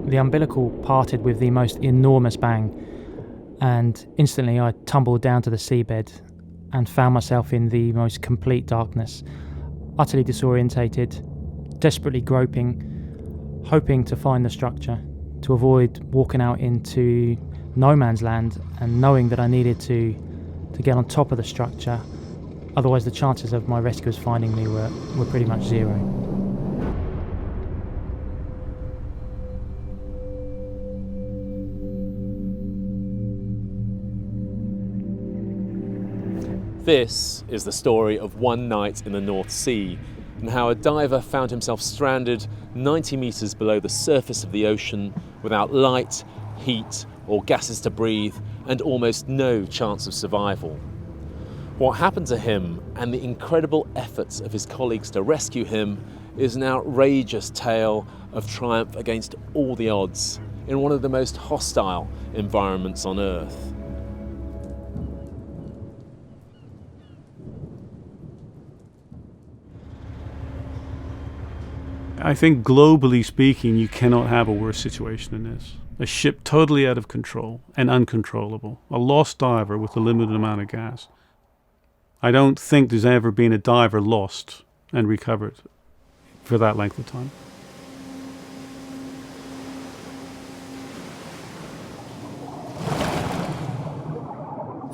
The umbilical parted with the most enormous bang, and instantly I tumbled down to the seabed and found myself in the most complete darkness, utterly disorientated, desperately groping, hoping to find the structure, to avoid walking out into no man's land, and knowing that I needed to get on top of the structure, otherwise the chances of my rescuers finding me were pretty much zero. This is the story of one night in the North Sea and how a diver found himself stranded 90 metres below the surface of the ocean without light, heat or gases to breathe and almost no chance of survival. What happened to him and the incredible efforts of his colleagues to rescue him is an outrageous tale of triumph against all the odds in one of the most hostile environments on Earth. I think globally speaking, you cannot have a worse situation than this. A ship totally out of control and uncontrollable. A lost diver with a limited amount of gas. I don't think there's ever been a diver lost and recovered for that length of time.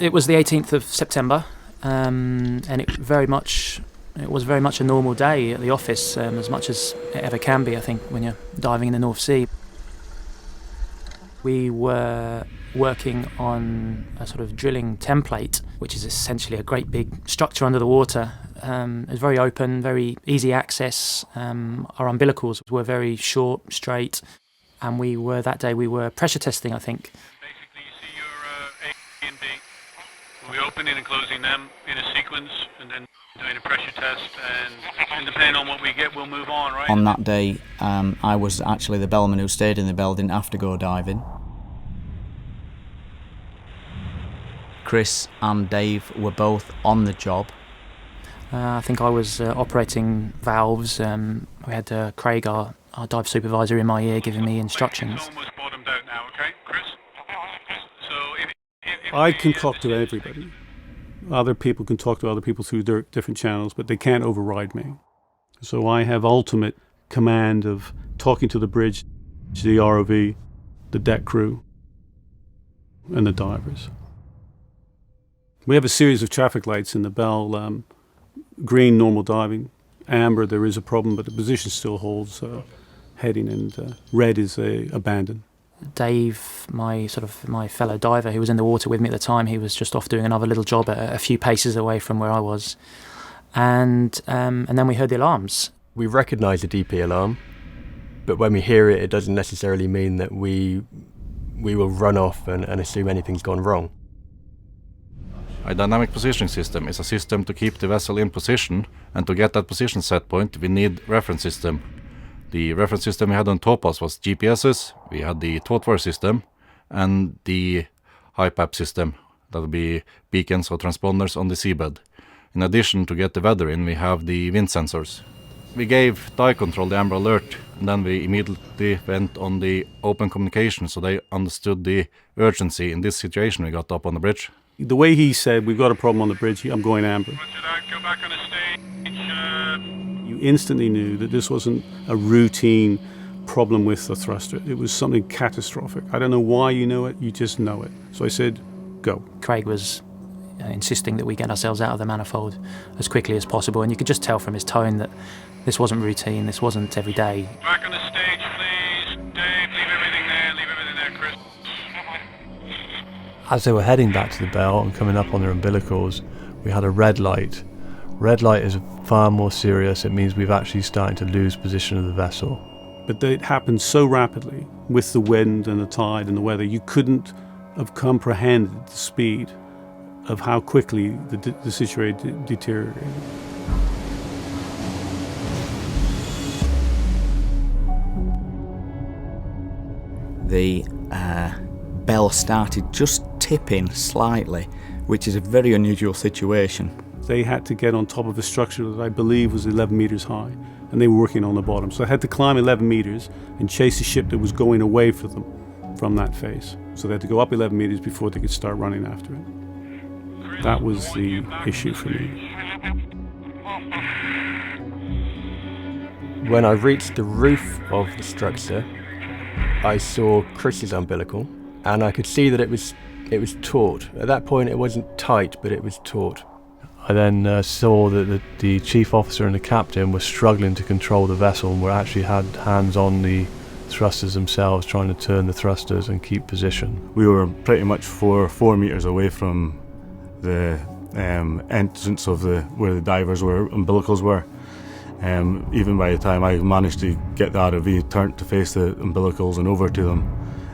It was the 18th of September, and it was very much a normal day at the office, as much as it ever can be, I think, when you're diving in the North Sea. We were working on a sort of drilling template, which is essentially a great big structure under the water. It was very open, very easy access. Our umbilicals were very short, straight, and that day we were pressure testing, I think. Basically, you see your A and B. We'll be opening and closing them in a sequence, and then doing a pressure test, and depending on what we get, we'll move on, right? On that day, I was actually the bellman who stayed in the bell, didn't have to go diving. Chris and Dave were both on the job. I think I was operating valves. We had Craig, our dive supervisor, in my ear giving me instructions. It's almost bottomed out now, okay, Chris? So if I can talk to everybody. Other people can talk to other people through their different channels, but they can't override me. So I have ultimate command of talking to the bridge, the ROV, the deck crew, and the divers. We have a series of traffic lights in the bell. Green, normal diving. Amber, there is a problem, but the position still holds heading, and red is abandon. Dave, my fellow diver who was in the water with me at the time, he was just off doing another little job a few paces away from where I was. And then we heard the alarms. We recognise the DP alarm, but when we hear it, it doesn't necessarily mean that we will run off and assume anything's gone wrong. A dynamic positioning system is a system to keep the vessel in position, and to get that position set point, we need reference system. The reference system we had on Topaz was GPSs, we had the TWTWR system, and the HIPAP system, that would be beacons or transponders on the seabed. In addition, to get the weather in, we have the wind sensors. We gave dive control the Amber Alert, and then we immediately went on the open communication, so they understood the urgency in this situation we got up on the bridge. The way he said, we've got a problem on the bridge, I'm going Amber. go back on the stage. You instantly knew that this wasn't a routine problem with the thruster. It was something catastrophic. I don't know why you know it, you just know it. So I said, go. Craig was insisting that we get ourselves out of the manifold as quickly as possible, and you could just tell from his tone that this wasn't routine, this wasn't every day. Back on the stage, please. Dave, leave everything there, Chris. As they were heading back to the bell and coming up on their umbilicals, we had a red light. Red light is far more serious. It means we've actually started to lose position of the vessel. But it happened so rapidly with the wind and the tide and the weather, you couldn't have comprehended the speed of how quickly the situation deteriorated. The bell started just tipping slightly which is a very unusual situation. They had to get on top of a structure that I believe was 11 meters high, and they were working on the bottom. So I had to climb 11 meters and chase a ship that was going away for them from that face. So they had to go up 11 meters before they could start running after it. That was the issue for me. When I reached the roof of the structure, I saw Chris's umbilical, and I could see that it was taut. At that point it wasn't tight, but it was taut. I then saw that the chief officer and the captain were struggling to control the vessel and were actually had hands on the thrusters themselves, trying to turn the thrusters and keep position. We were pretty much four meters away from the entrance of where the divers were, umbilicals were. Even by the time I managed to get the ROV turned to face the umbilicals and over to them,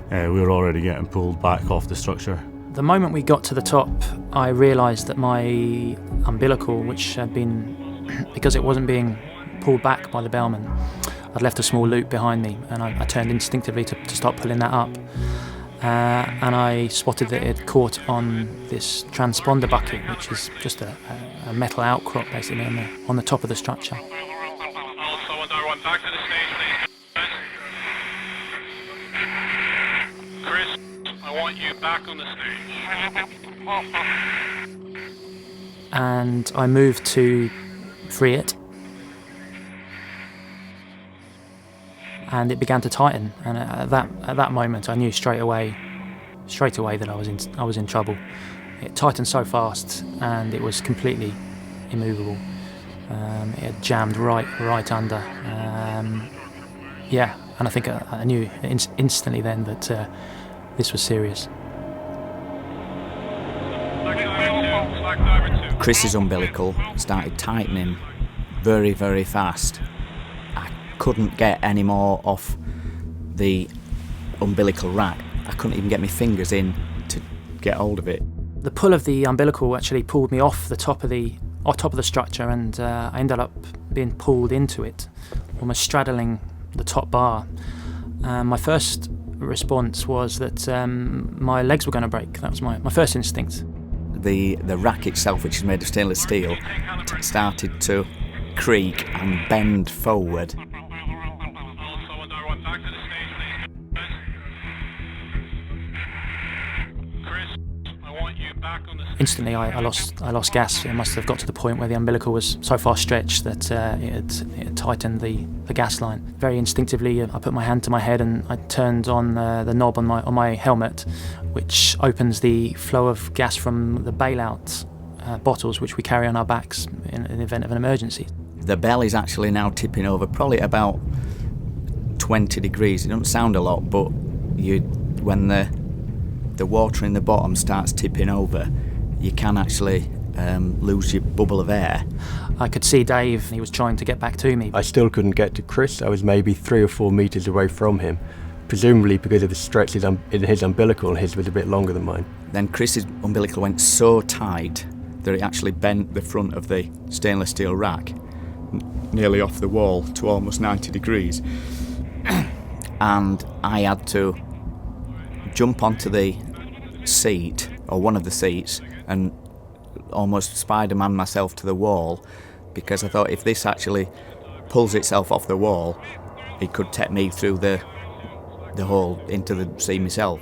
we were already getting pulled back off the structure. The moment we got to the top, I realised that my umbilical, which had been, because it wasn't being pulled back by the bellman, I'd left a small loop behind me, and I turned instinctively to start pulling that up. And I spotted that it had caught on this transponder bucket, which is just a metal outcrop basically on the top of the structure. Back to the stage, please. Chris, I want you back on the stage. And I moved to free it, and it began to tighten. And at that moment, I knew straight away that I was in trouble. It tightened so fast, and it was completely immovable. It had jammed right under. And I think I knew instantly then that this was serious. Chris's umbilical started tightening very, very fast. I couldn't get any more off the umbilical rack. I couldn't even get my fingers in to get hold of it. The pull of the umbilical actually pulled me off the top of the structure, and I ended up being pulled into it, almost straddling the top bar. My first response was that my legs were going to break. That was my first instinct. The rack itself, which is made of stainless steel, started to creak and bend forward. Instantly, I lost gas. It must have got to the point where the umbilical was so far stretched that it had tightened the gas line. Very instinctively, I put my hand to my head and I turned on the knob on my helmet, which opens the flow of gas from the bailout bottles which we carry on our backs in the event of an emergency. The bell is actually now tipping over, probably about 20 degrees. It doesn't sound a lot, but when the water in the bottom starts tipping over, you can actually lose your bubble of air. I could see Dave, he was trying to get back to me. I still couldn't get to Chris. I was maybe 3 or 4 meters away from him, presumably because of the stretch in his umbilical, and his was a bit longer than mine. Then Chris's umbilical went so tight that it actually bent the front of the stainless steel rack nearly off the wall to almost 90 degrees. And I had to jump onto the seat, or one of the seats, and almost Spider-Man myself to the wall, because I thought if this actually pulls itself off the wall, it could take me through the hole into the sea myself.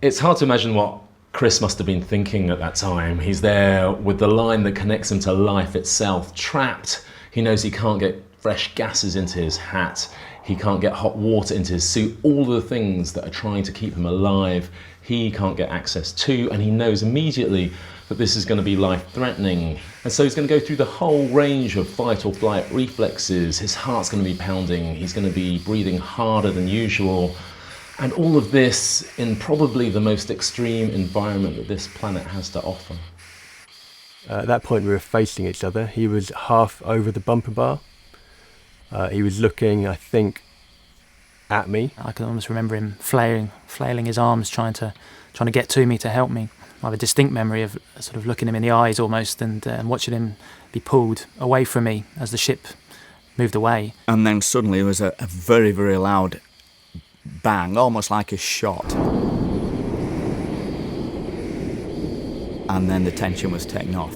It's hard to imagine what Chris must have been thinking at that time. He's there with the line that connects him to life itself, trapped. He knows he can't get fresh gases into his hat. He can't get hot water into his suit. All the things that are trying to keep him alive, he can't get access to, and he knows immediately that this is going to be life-threatening. And so he's going to go through the whole range of fight or flight reflexes. His heart's going to be pounding. He's going to be breathing harder than usual. And all of this in probably the most extreme environment that this planet has to offer. At that point we were facing each other. He was half over the bumper bar. He was looking, I think, at me. I can almost remember him flailing his arms, trying to get to me to help me. I have a distinct memory of sort of looking him in the eyes almost and watching him be pulled away from me as the ship moved away. And then suddenly there was a very, very loud bang, almost like a shot. and then the tension was taken off.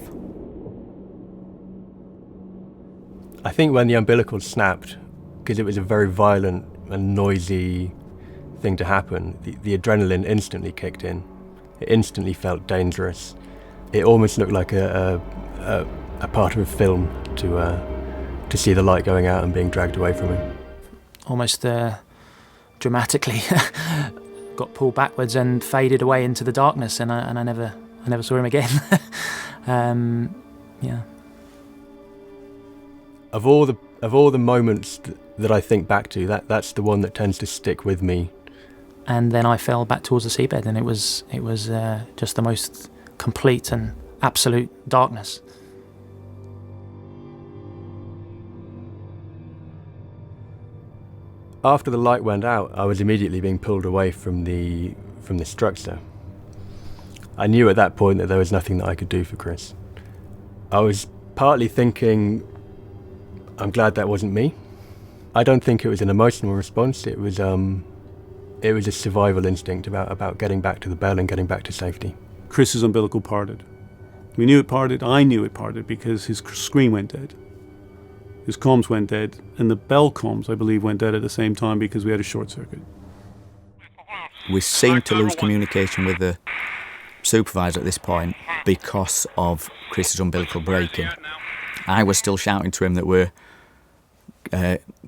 I think when the umbilical snapped, because it was a very violent and noisy thing to happen, the adrenaline instantly kicked in. It instantly felt dangerous. It almost looked like a part of a film to see the light going out and being dragged away from him. Almost dramatically got pulled backwards and faded away into the darkness, and I never saw him again. Yeah. Of all the moments that I think back to, that's the one that tends to stick with me. And then I fell back towards the seabed, and it was just the most complete and absolute darkness. After the light went out, I was immediately being pulled away from the structure. I knew at that point that there was nothing that I could do for Chris. I was partly thinking, I'm glad that wasn't me. I don't think it was an emotional response. It was a survival instinct about getting back to the bell and getting back to safety. Chris's umbilical parted. We knew it parted. I knew it parted because his screen went dead. His comms went dead, and the bell comms, I believe, went dead at the same time because we had a short circuit. We seemed to lose communication with the supervisor at this point because of Chris's umbilical breaking. I was still shouting to him that we're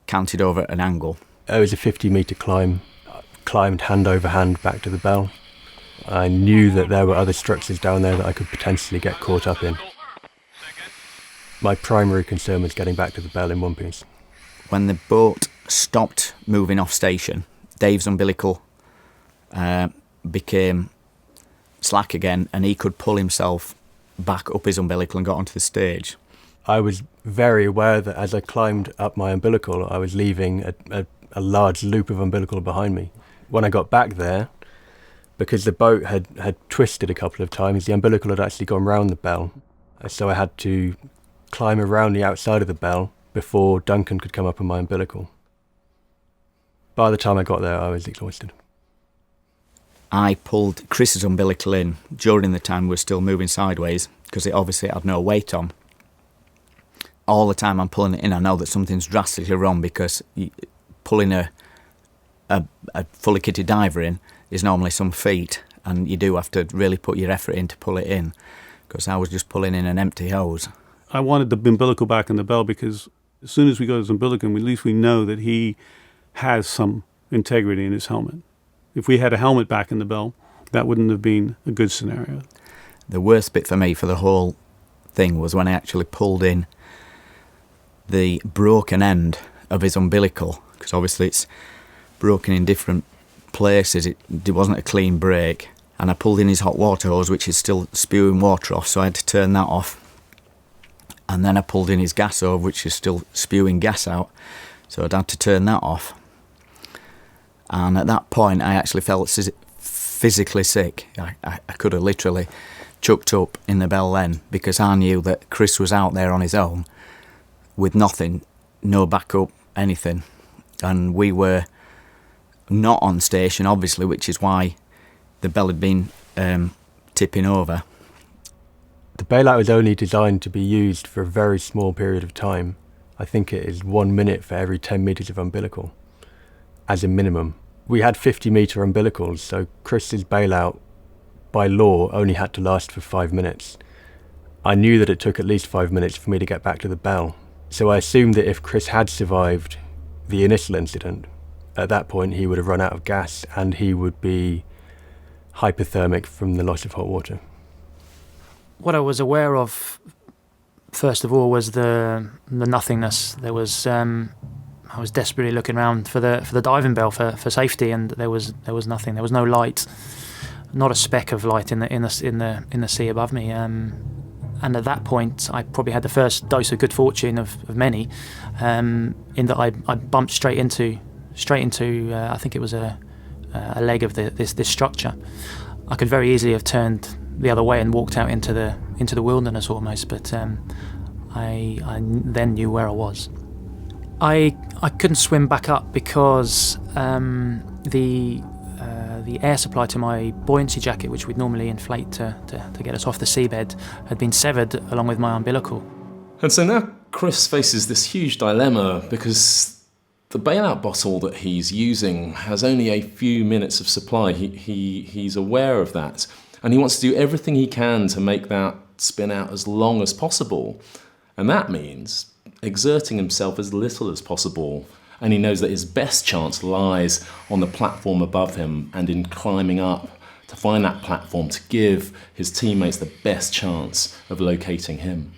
canted over at an angle. It was a 50-metre climb. I climbed hand over hand back to the bell. I knew that there were other structures down there that I could potentially get caught up in. My primary concern was getting back to the bell in one piece. When the boat stopped moving off station, Dave's umbilical became slack again, and he could pull himself back up his umbilical and got onto the stage. I was very aware that as I climbed up my umbilical, I was leaving a large loop of umbilical behind me. When I got back there, because the boat had twisted a couple of times, the umbilical had actually gone round the bell. So I had to climb around the outside of the bell before Duncan could come up on my umbilical. By the time I got there, I was exhausted. I pulled Chris's umbilical in during the time we were still moving sideways because it obviously had no weight on. All the time I'm pulling it in, I know that something's drastically wrong because pulling a fully kitted diver in is normally some feet, and you do have to really put your effort in to pull it in, because I was just pulling in an empty hose. I wanted the umbilical back in the bell because as soon as we got his umbilical, at least we know that he has some integrity in his helmet. If we had a helmet back in the bell, that wouldn't have been a good scenario. The worst bit for me for the whole thing was when I actually pulled in the broken end of his umbilical, because obviously it's broken in different places. It wasn't a clean break, and I pulled in his hot water hose, which is still spewing water off, so I had to turn that off. And then I pulled in his gas hose, which is still spewing gas out, so I'd had to turn that off. And at that point I actually felt physically sick. I could have literally chucked up in the bell then, because I knew that Chris was out there on his own with nothing, no backup, anything. And we were not on station, obviously, which is why the bell had been tipping over. The bailout was only designed to be used for a very small period of time. I think it is 1 minute for every 10 metres of umbilical, as a minimum. We had 50-metre umbilicals, so Chris's bailout, by law, only had to last for 5 minutes. I knew that it took at least 5 minutes for me to get back to the bell, so I assumed that if Chris had survived the initial incident, at that point he would have run out of gas and he would be hypothermic from the loss of hot water. What I was aware of, first of all, was the nothingness. There was I was desperately looking around for the diving bell for safety, and there was nothing. There was no light, not a speck of light in the sea above me. And at that point, I probably had the first dose of good fortune of many, in that I bumped straight into I think it was a leg of this structure. I could very easily have turned the other way and walked out into the wilderness almost, but I then knew where I was. I couldn't swim back up because the the air supply to my buoyancy jacket, which we'd normally inflate to get us off the seabed, had been severed along with my umbilical. And so now Chris faces this huge dilemma because the bailout bottle that he's using has only a few minutes of supply. He's aware of that, and he wants to do everything he can to make that spin out as long as possible. And that means exerting himself as little as possible. And he knows that his best chance lies on the platform above him and in climbing up to find that platform to give his teammates the best chance of locating him.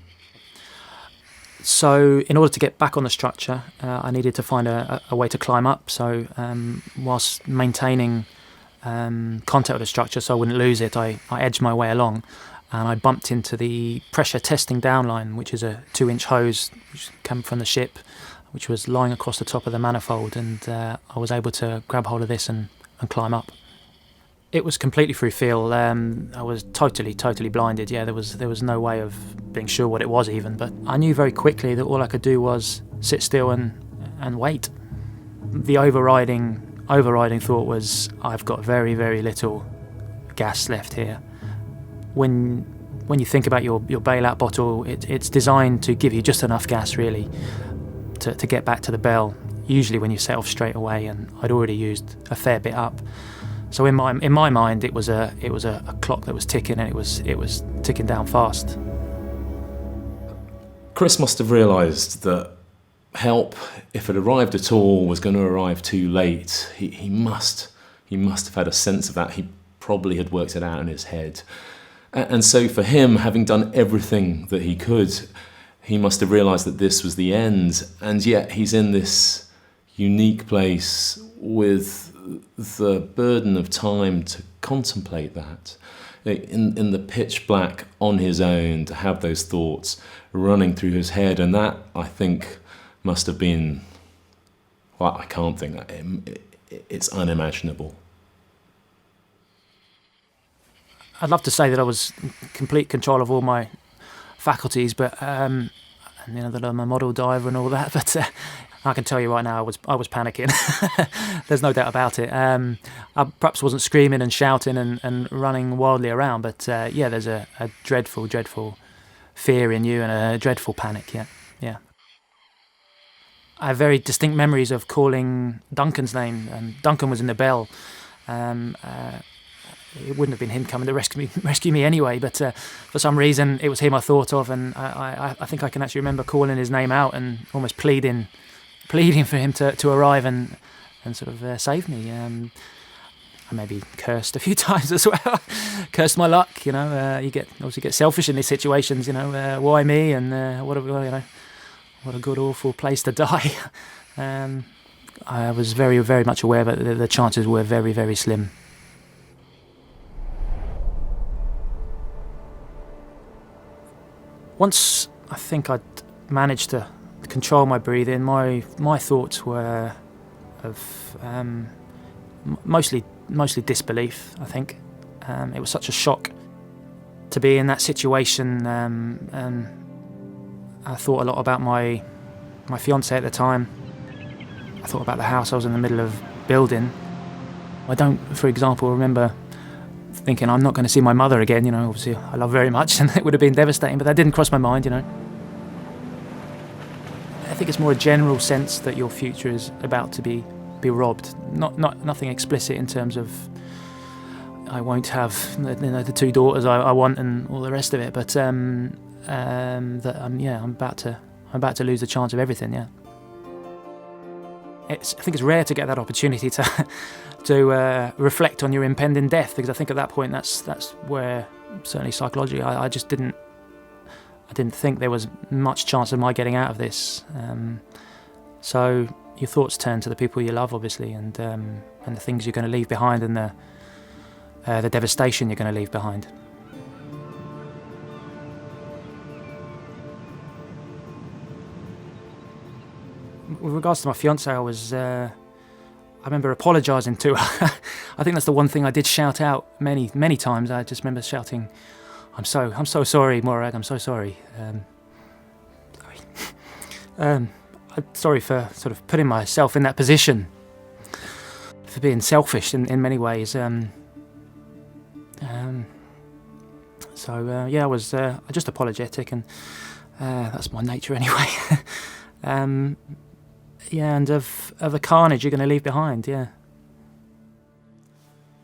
So in order to get back on the structure, I needed to find a way to climb up. So whilst maintaining contact with the structure so I wouldn't lose it, I edged my way along, and I bumped into the pressure testing downline, which is a 2-inch hose which came from the ship, which was lying across the top of the manifold, and I was able to grab hold of this and climb up. It was completely through feel. I was totally blinded. Yeah, there was no way of being sure what it was even, but I knew very quickly that all I could do was sit still and wait. The overriding thought was, I've got very, very little gas left here. When you think about your bailout bottle, it's designed to give you just enough gas really to get back to the bell, usually when you set off straight away, and I'd already used a fair bit up. So in my mind, it was a clock that was ticking, and it was ticking down fast. Chris must have realised that help, if it arrived at all, was going to arrive too late. He must have had a sense of that. He probably had worked it out in his head. And so for him, having done everything that he could, he must have realised that this was the end. And yet he's in this unique place with the burden of time to contemplate that. In the pitch black on his own, to have those thoughts running through his head. And that, I think, must have been, well, I can't think that. It's unimaginable. I'd love to say that I was in complete control of all my faculties, but and that I'm a model diver and all that. But I can tell you right now, I was panicking. There's no doubt about it. I perhaps wasn't screaming and shouting and running wildly around, but there's a dreadful fear in you and a dreadful panic. Yeah. I have very distinct memories of calling Duncan's name, and Duncan was in the bell. It wouldn't have been him coming to rescue me anyway, but for some reason it was him I thought of, and I think I can actually remember calling his name out and almost pleading for him to arrive and sort of save me. I maybe cursed a few times as well. Cursed my luck, you get selfish in these situations, why me, and what a good awful place to die. I was very, very much aware that the chances were very, very slim. Once I think I'd managed to control my breathing, my thoughts were of mostly disbelief, I think. It was such a shock to be in that situation, and I thought a lot about my fiancée at the time. I thought about the house I was in the middle of building. I don't, for example, remember thinking I'm not going to see my mother again, obviously I love very much, and it would have been devastating, but that didn't cross my mind, I think it's more a general sense that your future is about to be robbed. Nothing explicit in terms of I won't have the 2 daughters I want and all the rest of it, but that I'm about to lose the chance of everything. Yeah. I think it's rare to get that opportunity to reflect on your impending death, because I think at that point that's where, certainly psychologically, I just didn't think there was much chance of my getting out of this. So your thoughts turn to the people you love, obviously, and the things you're going to leave behind, and the devastation you're going to leave behind. With regards to my fiancée, I remember apologising to her. I think that's the one thing I did shout out many times. I just remember shouting, I'm so sorry, Morag, I'm so sorry. I'm sorry for sort of putting myself in that position. for being selfish in many ways. I was just apologetic, and that's my nature anyway. And of the carnage you're going to leave behind, yeah.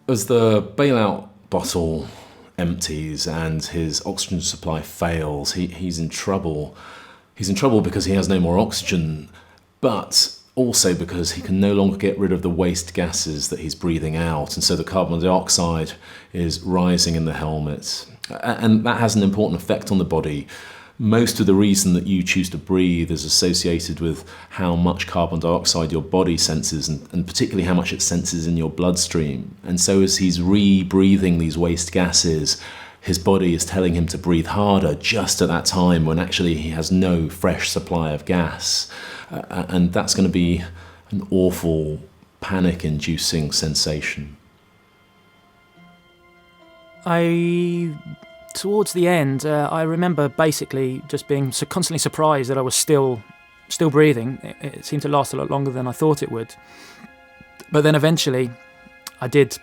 As the bailout bottle empties and his oxygen supply fails, he's in trouble. He's in trouble because he has no more oxygen, but also because he can no longer get rid of the waste gases that he's breathing out, and so the carbon dioxide is rising in the helmet. And that has an important effect on the body. Most of the reason that you choose to breathe is associated with how much carbon dioxide your body senses, and particularly how much it senses in your bloodstream. And so as he's re-breathing these waste gases, his body is telling him to breathe harder just at that time when actually he has no fresh supply of gas. And that's going to be an awful, panic-inducing sensation. Towards the end, I remember basically just being constantly surprised that I was still breathing. It seemed to last a lot longer than I thought it would. But then eventually, I did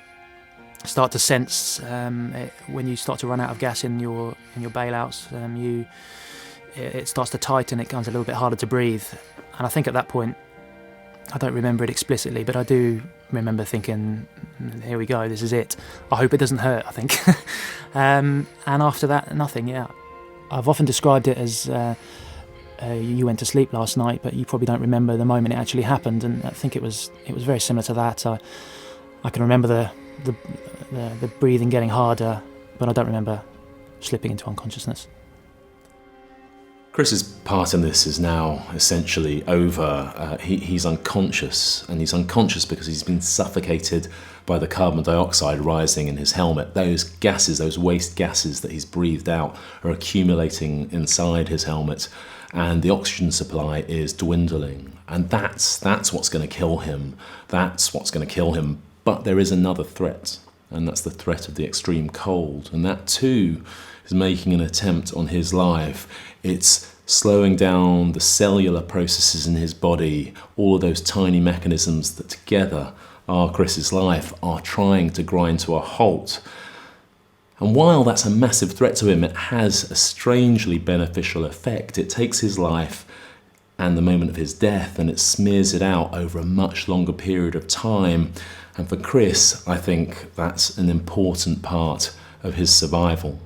start to sense when you start to run out of gas in your bailouts, it starts to tighten. It becomes a little bit harder to breathe. And I think at that point, I don't remember it explicitly, but I do remember thinking, here we go, this is it. I hope it doesn't hurt, I think. And after that, nothing, yeah. I've often described it as you went to sleep last night, but you probably don't remember the moment it actually happened, and I think it was very similar to that. I can remember the breathing getting harder, but I don't remember slipping into unconsciousness. Chris's part in this is now essentially over. He's unconscious, and he's unconscious because he's been suffocated by the carbon dioxide rising in his helmet. Those gases, those waste gases that he's breathed out, are accumulating inside his helmet, and the oxygen supply is dwindling. And that's what's going to kill him. That's what's going to kill him. But there is another threat, and that's the threat of the extreme cold. And that too is making an attempt on his life. It's slowing down the cellular processes in his body, all of those tiny mechanisms that together are Chris's life, are trying to grind to a halt. And while that's a massive threat to him, it has a strangely beneficial effect. It takes his life and the moment of his death, and it smears it out over a much longer period of time. And for Chris, I think that's an important part of his survival.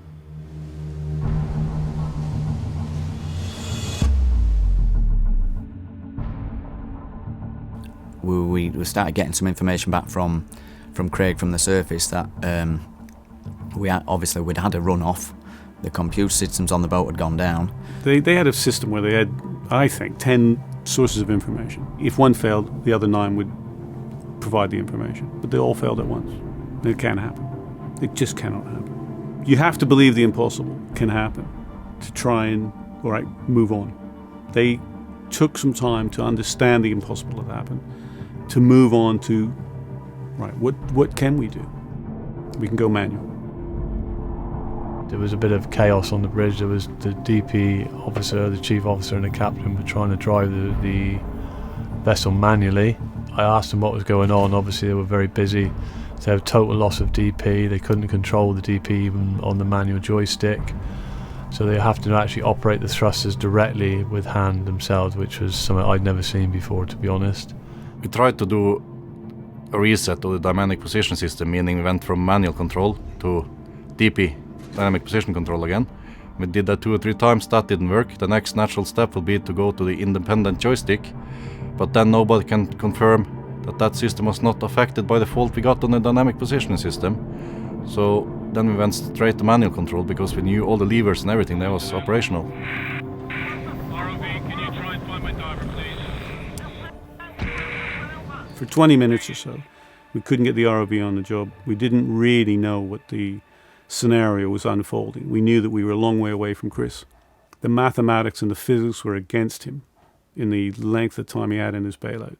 We started getting some information back from Craig from the surface that we'd had a run-off. The computer systems on the boat had gone down. They had a system where they had, I think, 10 sources of information. If one failed, the other 9 would provide the information. But they all failed at once. It can't happen. It just cannot happen. You have to believe the impossible can happen to try and, all right, move on. They took some time to understand the impossible that happened, to move on to, right, what can we do? We can go manual. There was a bit of chaos on the bridge. There was the DP officer, the chief officer and the captain were trying to drive the vessel manually. I asked them what was going on. Obviously they were very busy. They had total loss of DP. They couldn't control the DP even on the manual joystick. So they have to actually operate the thrusters directly with hand themselves, which was something I'd never seen before, to be honest. We tried to do a reset of the dynamic position system, meaning we went from manual control to DP, dynamic position control again. We did that 2 or 3 times, that didn't work. The next natural step will be to go to the independent joystick, but then nobody can confirm that system was not affected by the fault we got on the dynamic positioning system. So then we went straight to manual control because we knew all the levers and everything that was operational. ROV, can you try and find my diver, please? For 20 minutes or so, we couldn't get the ROV on the job. We didn't really know what the scenario was unfolding. We knew that we were a long way away from Chris. The mathematics and the physics were against him in the length of time he had in his bailout.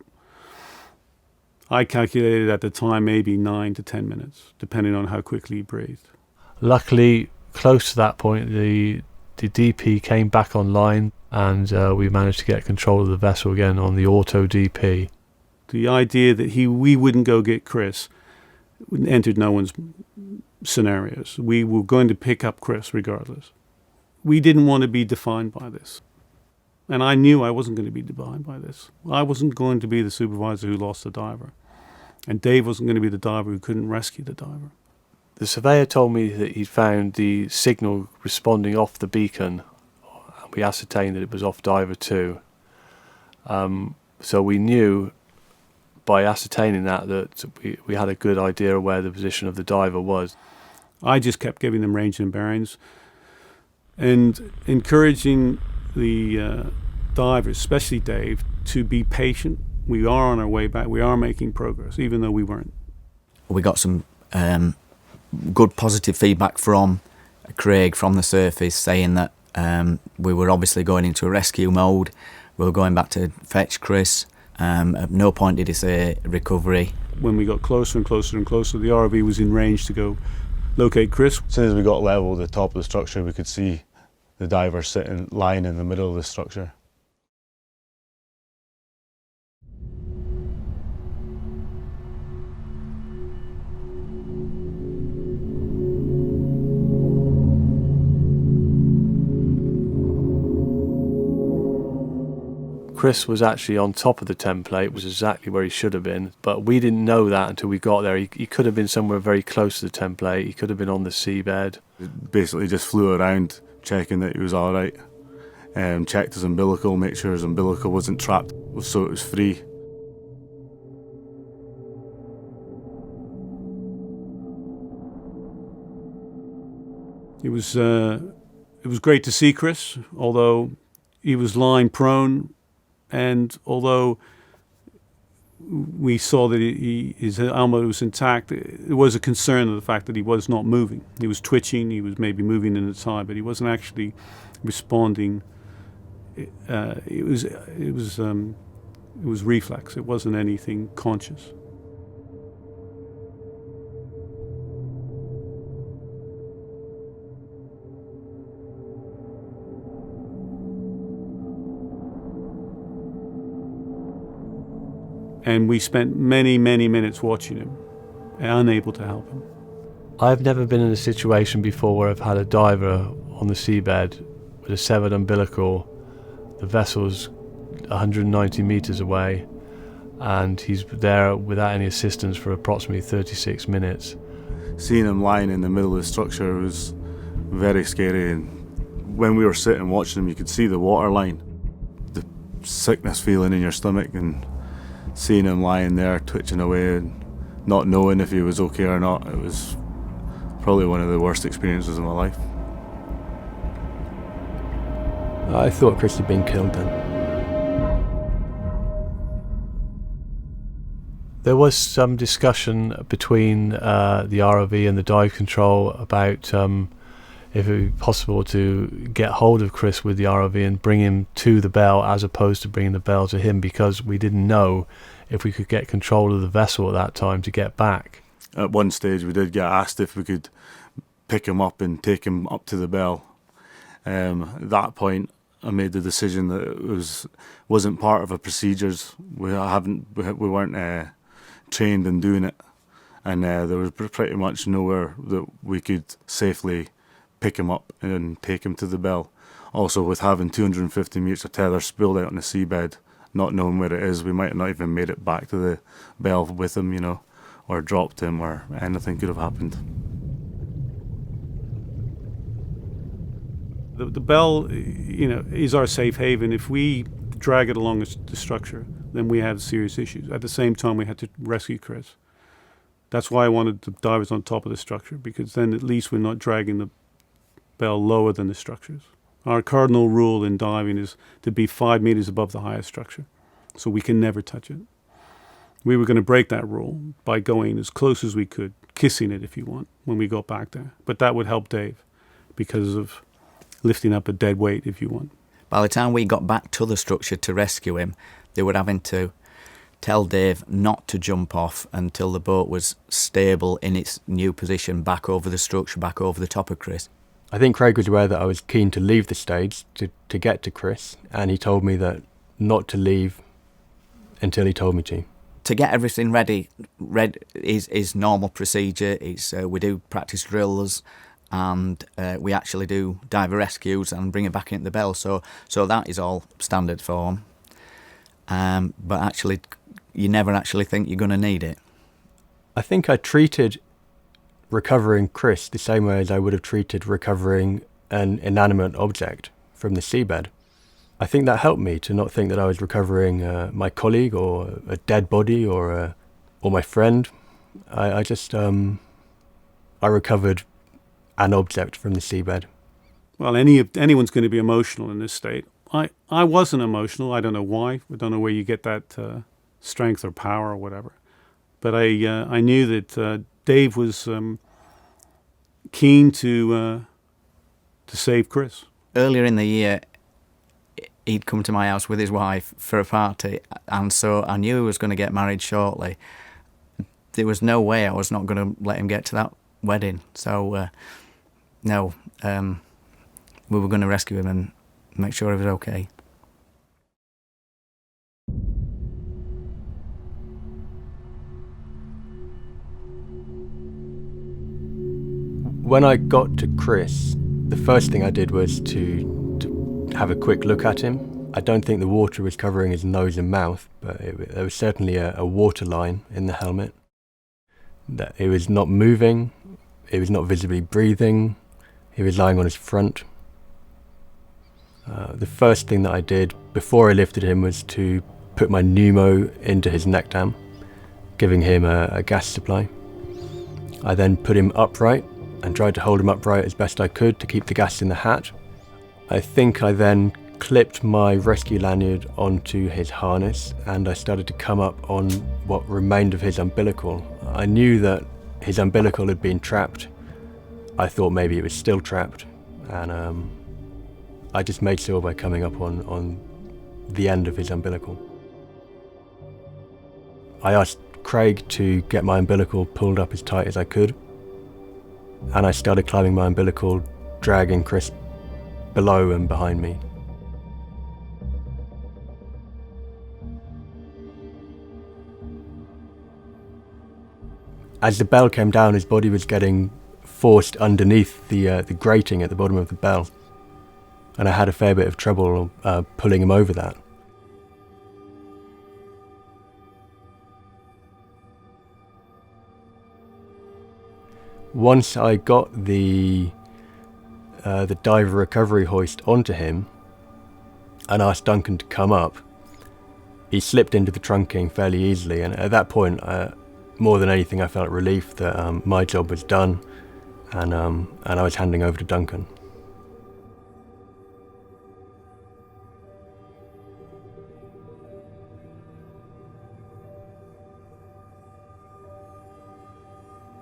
I calculated at the time maybe 9 to 10 minutes, depending on how quickly he breathed. Luckily, close to that point, the DP came back online, and we managed to get control of the vessel again on the auto DP. The idea that we wouldn't go get Chris entered no one's scenarios. We were going to pick up Chris regardless. We didn't want to be defined by this. And I knew I wasn't going to be defined by this. I wasn't going to be the supervisor who lost the diver. And Dave wasn't going to be the diver who couldn't rescue the diver. The surveyor told me that he'd found the signal responding off the beacon. We ascertained that it was off diver 2. So we knew by ascertaining that we had a good idea of where the position of the diver was. I just kept giving them range and bearings and encouraging the divers, especially Dave, to be patient. We are on our way back. We are making progress, even though we weren't. We got some good positive feedback from Craig from the surface, saying that we were obviously going into a rescue mode. We were going back to fetch Chris. At no point did he say recovery. When we got closer and closer and closer, the ROV was in range to go locate Chris. As soon as we got level at the top of the structure, we could see the diver lying in the middle of the structure. Chris was actually on top of the template, was exactly where he should have been, but we didn't know that until we got there. He could have been somewhere very close to the template. He could have been on the seabed. It basically just flew around checking that he was all right. Checked his umbilical, make sure his umbilical wasn't trapped so it was free. It was great to see Chris, although he was lying prone. And although we saw that his armor was intact, there was a concern of the fact that he was not moving. He was twitching, he was maybe moving in the tide, but he wasn't actually responding. It was reflex. It wasn't anything conscious. And we spent many, many minutes watching him, unable to help him. I've never been in a situation before where I've had a diver on the seabed with a severed umbilical. The vessel's 190 metres away, and he's there without any assistance for approximately 36 minutes. Seeing him lying in the middle of the structure was very scary, and when we were sitting watching him, you could see the water line, the sickness feeling in your stomach, and seeing him lying there twitching away and not knowing if he was okay or not. It was probably one of the worst experiences of my life. I thought Chris had been killed then. There was some discussion between the ROV and the dive control about if it would be possible to get hold of Chris with the ROV and bring him to the bell as opposed to bringing the bell to him, because we didn't know if we could get control of the vessel at that time to get back. At one stage we did get asked if we could pick him up and take him up to the bell. At that point I made the decision that it wasn't part of our procedures. We weren't trained in doing it, and there was pretty much nowhere that we could safely pick him up and take him to the bell. Also, with having 250 metres of tether spilled out on the seabed, not knowing where it is, we might not even made it back to the bell with him, or dropped him, or anything could have happened. The bell, is our safe haven. If we drag it along the structure, then we have serious issues. At the same time, we had to rescue Chris. That's why I wanted the divers on top of the structure, because then at least we're not dragging the bell lower than the structures. Our cardinal rule in diving is to be 5 meters above the highest structure, so we can never touch it. We were going to break that rule by going as close as we could, kissing it if you want, when we got back there. But that would help Dave because of lifting up a dead weight if you want. By the time we got back to the structure to rescue him, they were having to tell Dave not to jump off until the boat was stable in its new position back over the structure, back over the top of Chris. I think Craig was aware that I was keen to leave the stage to get to Chris, and he told me that not to leave until he told me to. to get everything ready is normal procedure. We do practice drills, and we actually do diver rescues and bring it back into the bell. So that is all standard form. But actually, you never actually think you're going to need it. I think I treated recovering Chris the same way as I would have treated recovering an inanimate object from the seabed. I think that helped me to not think that I was recovering my colleague or a dead body or my friend. I recovered an object from the seabed. Well, anyone's going to be emotional in this state. I wasn't emotional. I don't know why. I don't know where you get that strength or power or whatever. But I knew that Dave was keen to save Chris. Earlier in the year, he'd come to my house with his wife for a party, and so I knew he was going to get married shortly. There was no way I was not going to let him get to that wedding. So, no, we were going to rescue him and make sure he was okay. When I got to Chris, the first thing I did was to have a quick look at him. I don't think the water was covering his nose and mouth, but there was certainly a water line in the helmet. That he was not moving, he was not visibly breathing, he was lying on his front. The first thing that I did before I lifted him was to put my pneumo into his neck dam, giving him a gas supply. I then put him upright and tried to hold him upright as best I could to keep the gas in the hatch. I think I then clipped my rescue lanyard onto his harness and I started to come up on what remained of his umbilical. I knew that his umbilical had been trapped. I thought maybe it was still trapped, and I just made sure by coming up on the end of his umbilical. I asked Craig to get my umbilical pulled up as tight as I could, and I started climbing my umbilical, dragging Chris below and behind me. As the bell came down, his body was getting forced underneath the grating at the bottom of the bell, and I had a fair bit of trouble pulling him over that. Once I got the diver recovery hoist onto him and asked Duncan to come up, he slipped into the trunking fairly easily, and at that point, more than anything, I felt relief that my job was done, and I was handing over to Duncan.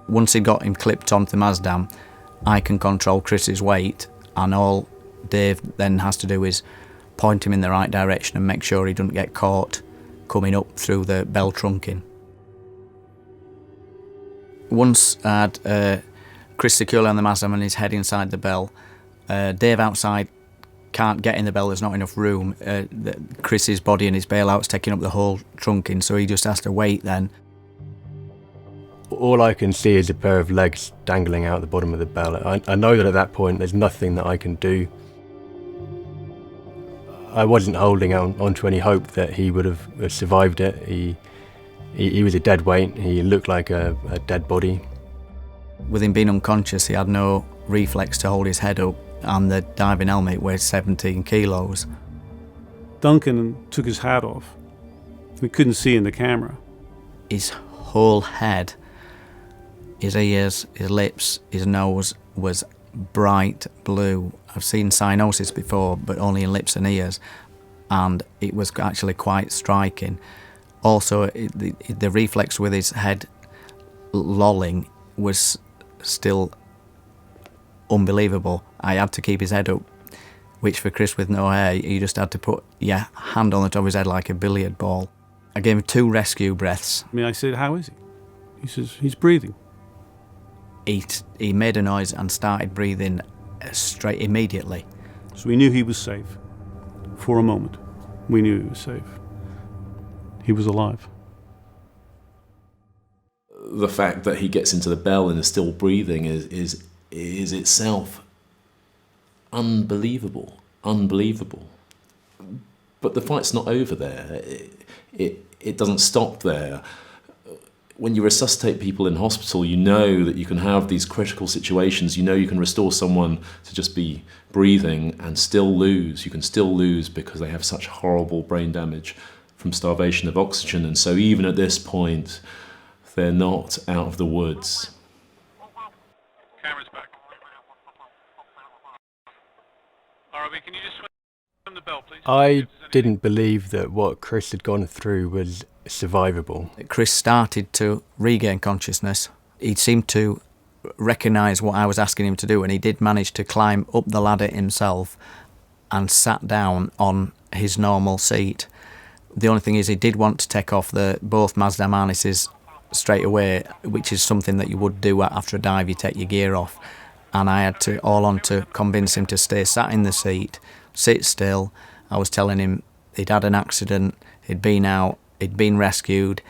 Once he got him clipped onto the Mazdam, I can control Chris's weight, and all Dave then has to do is point him in the right direction and make sure he doesn't get caught coming up through the bell trunking. Once I had Chris securely on the Mazdam and his head inside the bell, Dave outside can't get in the bell, there's not enough room. Chris's body and his bailout's taking up the whole trunking, so he just has to wait then. All I can see is a pair of legs dangling out the bottom of the bell. I know that at that point there's nothing that I can do. I wasn't holding onto any hope that he would have survived it. He was a dead weight, he looked like a dead body. With him being unconscious, he had no reflex to hold his head up, and the diving helmet weighed 17 kilos. Duncan took his hat off. We couldn't see in the camera. His whole head, his ears, his lips, his nose was bright blue. I've seen cyanosis before, but only in lips and ears, and it was actually quite striking. Also, the reflex with his head lolling was still unbelievable. I had to keep his head up, which for Chris with no hair, you just had to put your hand on the top of his head like a billiard ball. I gave him 2 rescue breaths. I said, how is he? He says, he's breathing. He made a noise and started breathing straight immediately. So we knew he was safe. For a moment, we knew he was safe. He was alive. the fact that he gets into the bell and is still breathing is itself unbelievable. But the fight's not over there. It doesn't stop there. When you resuscitate people in hospital, you know that you can have these critical situations. You know you can restore someone to just be breathing and still lose. You can still lose because they have such horrible brain damage from starvation of oxygen. And so even at this point, they're not out of the woods. Camera's back. ROV, can you just swim the bell, please? I didn't believe that what Chris had gone through was survivable. Chris started to regain consciousness. He seemed to recognise what I was asking him to do, and he did manage to climb up the ladder himself and sat down on his normal seat. The only thing is he did want to take off both Mazda harnesses straight away, which is something that you would do after a dive. You take your gear off, and I had to convince him to stay sat in the seat, sit still. I was telling him he'd had an accident, he'd been out, he'd been rescued.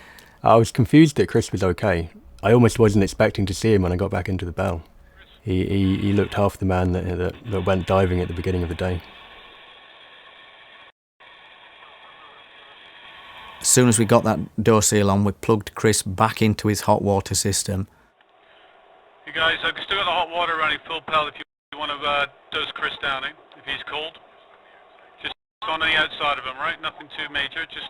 I was confused that Chris was okay. I almost wasn't expecting to see him when I got back into the bell. He looked half the man that went diving at the beginning of the day. As soon as we got that door seal on, we plugged Chris back into his hot water system. You guys, I've still got the hot water running full pelt if you want to dose Chris down, if he's cold. Just on the outside of him, right? Nothing too major, just...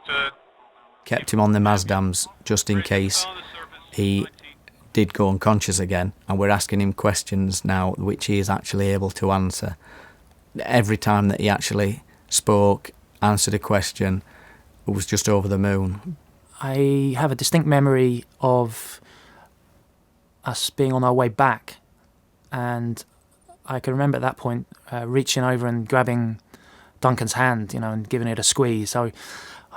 Kept him on the Mazdams just in case he did go unconscious again, and we're asking him questions now which he is actually able to answer. Every time that he actually spoke, answered a question, it was just over the moon. I have a distinct memory of us being on our way back, and I can remember at that point reaching over and grabbing Duncan's hand, and giving it a squeeze. So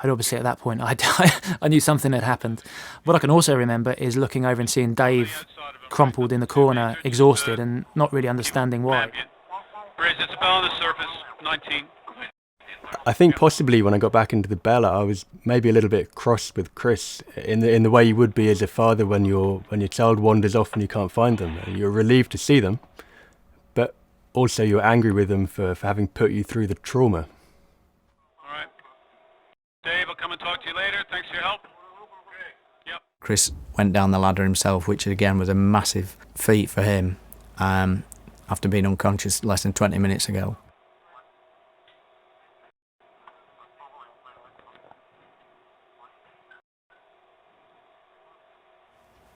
I'd obviously at that point I knew something had happened. What I can also remember is looking over and seeing Dave crumpled in the corner, exhausted, and not really understanding why. Bridge, it's a bell on the surface, 19. I think possibly when I got back into the bell, I was maybe a little bit cross with Chris in the way you would be as a father when your child wanders off and you can't find them. You're relieved to see them, but also you're angry with them for having put you through the trauma. All right. Dave, I'll come and talk to you later. Thanks for your help. Yep. Chris went down the ladder himself, which again was a massive feat for him, after being unconscious less than 20 minutes ago.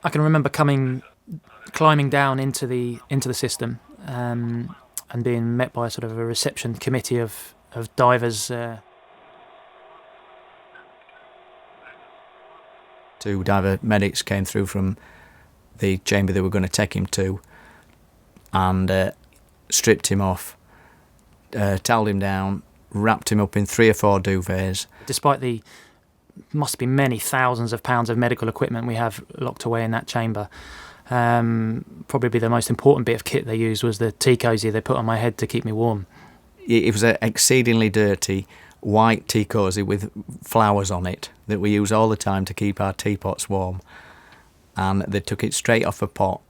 I can remember climbing down into the system, and being met by sort of a reception committee of divers. 2 diver medics came through from the chamber they were going to take him to, and stripped him off, towelled him down, wrapped him up in 3 or 4 duvets. Despite the must be many thousands of pounds of medical equipment we have locked away in that chamber, probably the most important bit of kit they used was the tea cosy they put on my head to keep me warm. It was an exceedingly dirty white tea cosy with flowers on it that we use all the time to keep our teapots warm, and they took it straight off a pot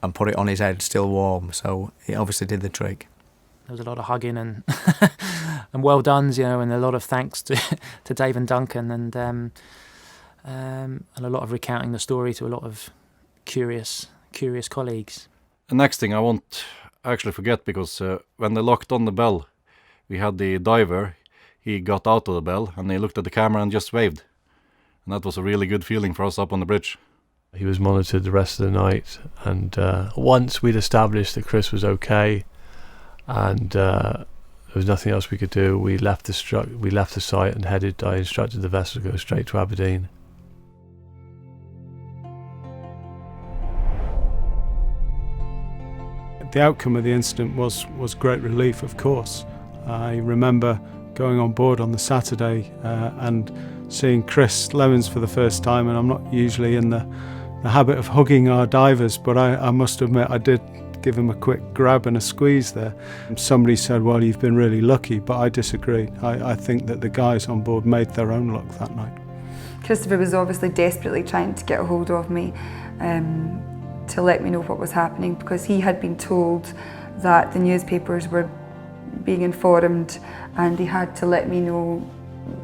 and put it on his head still warm, so it obviously did the trick. There was a lot of hugging and and well done's, and a lot of thanks to Dave and Duncan, and a lot of recounting the story to a lot of curious colleagues. The next thing I won't actually forget, because when they locked on the bell, we had the diver. He got out of the bell and he looked at the camera and just waved, and that was a really good feeling for us up on the bridge. He was monitored the rest of the night, and once we'd established that Chris was okay, and there was nothing else we could do, we left the site and I instructed the vessel to go straight to Aberdeen. The outcome of the incident was great relief, of course. I remember going on board on the Saturday and seeing Chris Lemmens for the first time, and I'm not usually in the habit of hugging our divers, but I must admit I did give him a quick grab and a squeeze there. Somebody said, well, you've been really lucky, but I disagree. I think that the guys on board made their own luck that night. Christopher was obviously desperately trying to get a hold of me to let me know what was happening, because he had been told that the newspapers were being informed, and he had to let me know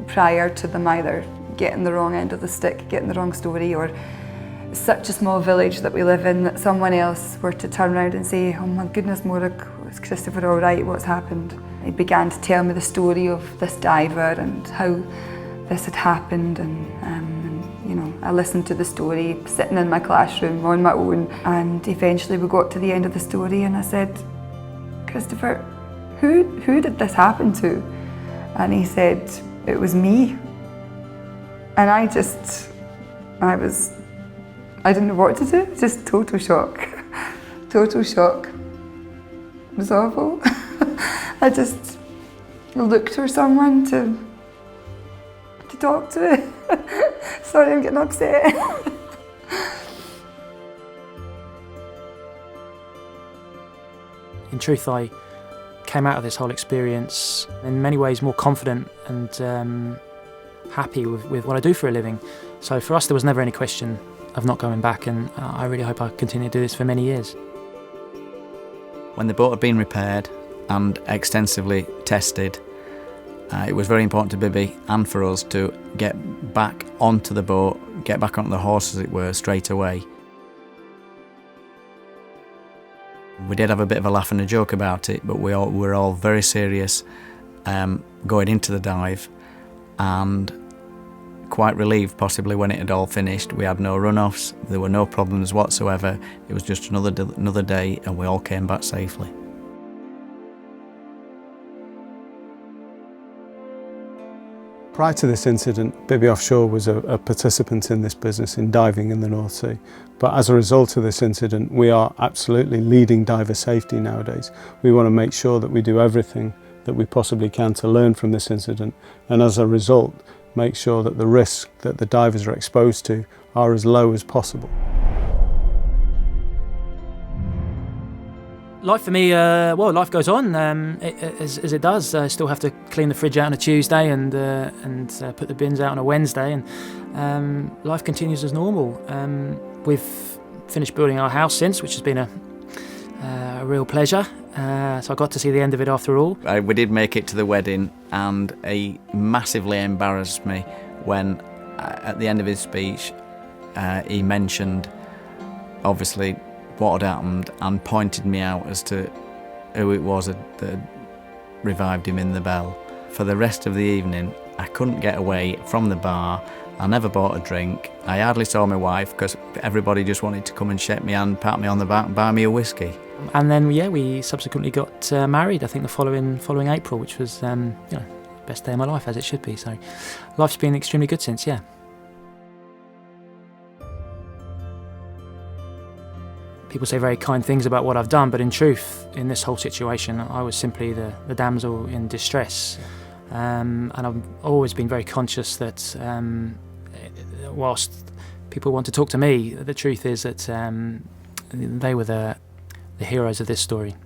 prior to them either getting the wrong end of the stick, getting the wrong story, or such a small village that we live in that someone else were to turn around and say, "Oh my goodness, Morag, is Christopher all right? What's happened?" He began to tell me the story of this diver and how this had happened, and you know, I listened to the story sitting in my classroom on my own, and eventually we got to the end of the story and I said, "Christopher, who did this happen to?" And he said, "It was me." And I didn't know what to do, just total shock. Total shock. It was awful. I just looked for someone to talk to. Sorry, I'm getting upset. In truth, I came out of this whole experience in many ways more confident and happy with what I do for a living. So for us, there was never any question of not going back, and I really hope I continue to do this for many years. When the boat had been repaired and extensively tested, it was very important to Bibby and for us to get back onto the boat, get back onto the horse, as it were, straight away. We did have a bit of a laugh and a joke about it, but we were all very serious going into the dive, and quite relieved possibly when it had all finished. We had no run-offs, there were no problems whatsoever. It was just another day, and we all came back safely. Prior to this incident, Rever Offshore was a participant in this business in diving in the North Sea. But as a result of this incident, we are absolutely leading diver safety nowadays. We want to make sure that we do everything that we possibly can to learn from this incident, and as a result, make sure that the risks that the divers are exposed to are as low as possible. Life for me, well, life goes on as it does. I still have to clean the fridge out on a Tuesday and put the bins out on a Wednesday, and life continues as normal. We've finished building our house since, which has been a real pleasure. So I got to see the end of it after all. We did make it to the wedding, and he massively embarrassed me when, at the end of his speech, he mentioned, obviously, what had happened, and pointed me out as to who it was that revived him in the Bell. For the rest of the evening, I couldn't get away from the bar. I never bought a drink. I hardly saw my wife because everybody just wanted to come and shake me hand, pat me on the back and buy me a whiskey. And then, yeah, we subsequently got married, I think the following April, which was, best day of my life, as it should be. So life's been extremely good since, yeah. People say very kind things about what I've done, but in truth, in this whole situation, I was simply the damsel in distress. And I've always been very conscious that whilst people want to talk to me, the truth is that they were the heroes of this story.